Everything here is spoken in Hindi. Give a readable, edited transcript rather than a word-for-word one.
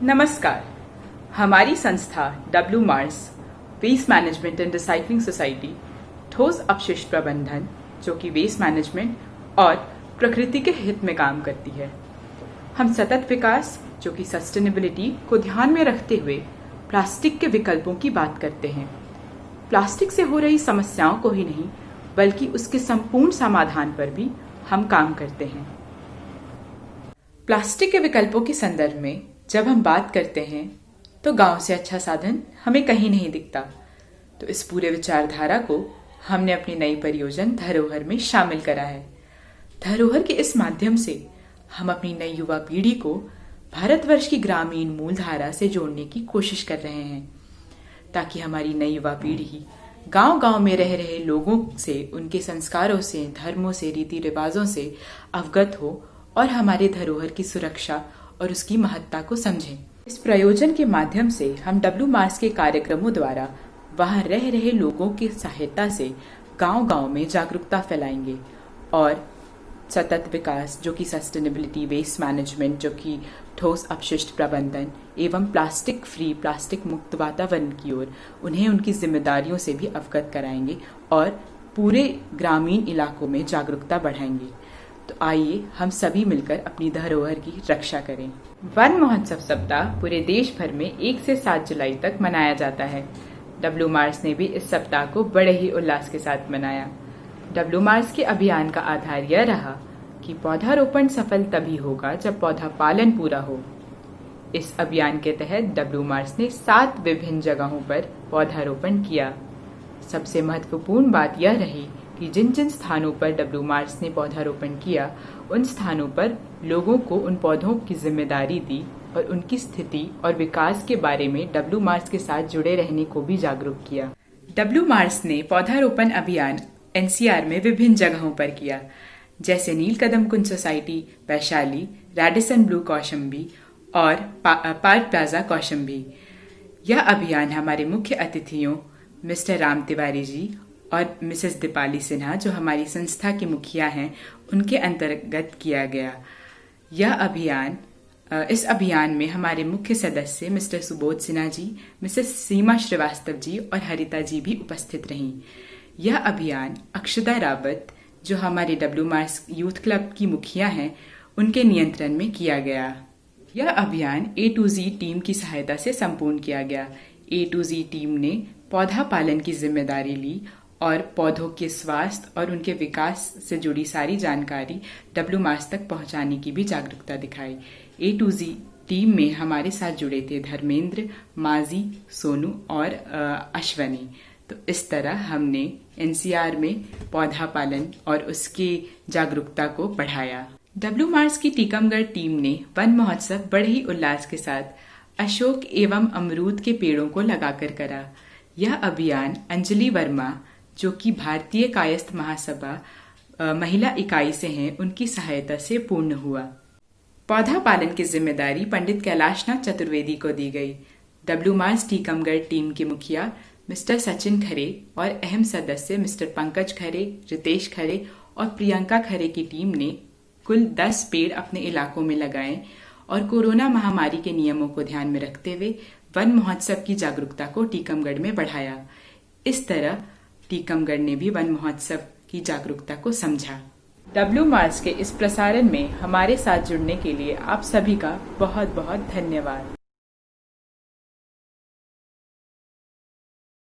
नमस्कार। हमारी संस्था W Mars waste management and recycling society ठोस अपशिष्ट प्रबंधन जो कि वेस्ट मैनेजमेंट और प्रकृति के हित में काम करती है। हम सतत विकास जो कि सस्टेनेबिलिटी को ध्यान में रखते हुए प्लास्टिक के विकल्पों की बात करते हैं। प्लास्टिक से हो रही समस्याओं को ही नहीं बल्कि उसके संपूर्ण समाधान पर भी हम काम करते हैं। प्लास्टिक के विकल्पों के संदर्भ में जब हम बात करते हैं तो गांव से अच्छा साधन हमें कहीं नहीं दिखता। तो इस पूरे विचारधारा को हमने अपनी नई परियोजना धरोहर में शामिल करा है। धरोहर के इस माध्यम से हम अपनी नई युवा पीढ़ी को भारतवर्ष की ग्रामीण मूलधारा से जोड़ने की कोशिश कर रहे हैं ताकि हमारी नई युवा पीढ़ी गांव-गांव में रह रहे लोगों से, उनके संस्कारों से, धर्मों से, रीति रिवाजों से अवगत हो और हमारे धरोहर की सुरक्षा और उसकी महत्ता को समझें। इस प्रयोजन के माध्यम से हम डब्ल्यू मार्स के कार्यक्रमों द्वारा वहां रह रहे लोगों की सहायता से गांव-गांव में जागरूकता फैलाएंगे और सतत विकास जो कि सस्टेनेबिलिटी, वेस्ट मैनेजमेंट जो कि ठोस अपशिष्ट प्रबंधन एवं प्लास्टिक फ्री, प्लास्टिक मुक्त वातावरण की ओर उन्हें उनकी जिम्मेदारियों से भी अवगत कराएंगे और पूरे ग्रामीण इलाकों में जागरूकता बढ़ाएंगे। तो आइए हम सभी मिलकर अपनी धरोहर की रक्षा करें। वन महोत्सव सप्ताह पूरे देश भर में 1 से 7 जुलाई तक मनाया जाता है। डब्ल्यू मार्स ने भी इस सप्ताह को बड़े ही उल्लास के साथ मनाया। डब्ल्यू मार्स के अभियान का आधार यह रहा कि पौधारोपण सफल तभी होगा जब पौधा पालन पूरा हो। इस अभियान के तहत डब्ल्यू मार्स ने 7 विभिन्न जगहों पर पौधारोपण किया। सबसे महत्वपूर्ण बात यह रही कि जिन जिन स्थानों पर डब्ल्यू मार्स ने पौधारोपण किया उन स्थानों पर लोगों को उन पौधों की जिम्मेदारी दी और उनकी स्थिति और विकास के बारे में डब्ल्यू मार्स के साथ जुड़े रहने को भी जागरूक किया। डब्ल्यू मार्स ने पौधारोपण अभियान एनसीआर में विभिन्न जगहों पर किया, जैसे Neelkadam Kunj society Vaishali, Radisson Blu Kaushambi और पार्क प्लाजा कौशाम्बी। यह अभियान हमारे मुख्य अतिथियों मिस्टर राम तिवारी जी और मिसेस दीपाली सिन्हा जो हमारी संस्था के मुखिया हैं उनके अंतर्गत किया गया। इस अभियान में हमारे मुख्य सदस्य मिस्टर सुबोध सिन्हा जी, मिसेस सीमा श्रीवास्तव जी और हरिता जी भी उपस्थित रहीं। यह अभियान अक्षदा रावत जो हमारे डब्ल्यू मार्स यूथ क्लब की मुखिया हैं उनके नियंत्रण में किया गया। यह अभियान A to Z टीम की सहायता से संपूर्ण किया गया। A to Z टीम ने पौधा पालन की जिम्मेदारी ली और पौधों के स्वास्थ्य और उनके विकास से जुड़ी सारी जानकारी डब्ल्यू मार्स तक पहुंचाने की भी जागरूकता दिखाई। A to Z टीम में हमारे साथ जुड़े थे धर्मेंद्र, माजी, सोनू और अश्वनी। तो इस तरह हमने एनसीआर में पौधा पालन और उसकी जागरूकता को बढ़ाया। डब्ल्यू मार्स की टीकमगढ़ टीम ने वन महोत्सव बड़े ही उल्लास के साथ अशोक एवं अमरूद के पेड़ों को लगाकर करा। यह अभियान अंजलि वर्मा जो कि भारतीय कायस्थ महासभा महिला इकाई से हैं उनकी सहायता से पूर्ण हुआ। पौधा पालन की जिम्मेदारी पंडित कैलाशनाथ चतुर्वेदी को दी गई। डब्ल्यू मार्स टीकमगढ़ टीम के मुखिया मिस्टर सचिन खरे और अहम सदस्य मिस्टर पंकज खरे, रितेश खरे और प्रियंका खरे की टीम ने कुल 10 पेड़ अपने इलाकों में लगाए और कोरोना महामारी के नियमों को ध्यान में रखते हुए वन महोत्सव की जागरूकता को टीकमगढ़ में बढ़ाया। इस तरह टीकमगढ़ ने भी वन महोत्सव की जागरूकता को समझा। डब्ल्यू मार्स के इस प्रसारण में हमारे साथ जुड़ने के लिए आप सभी का बहुत बहुत धन्यवाद।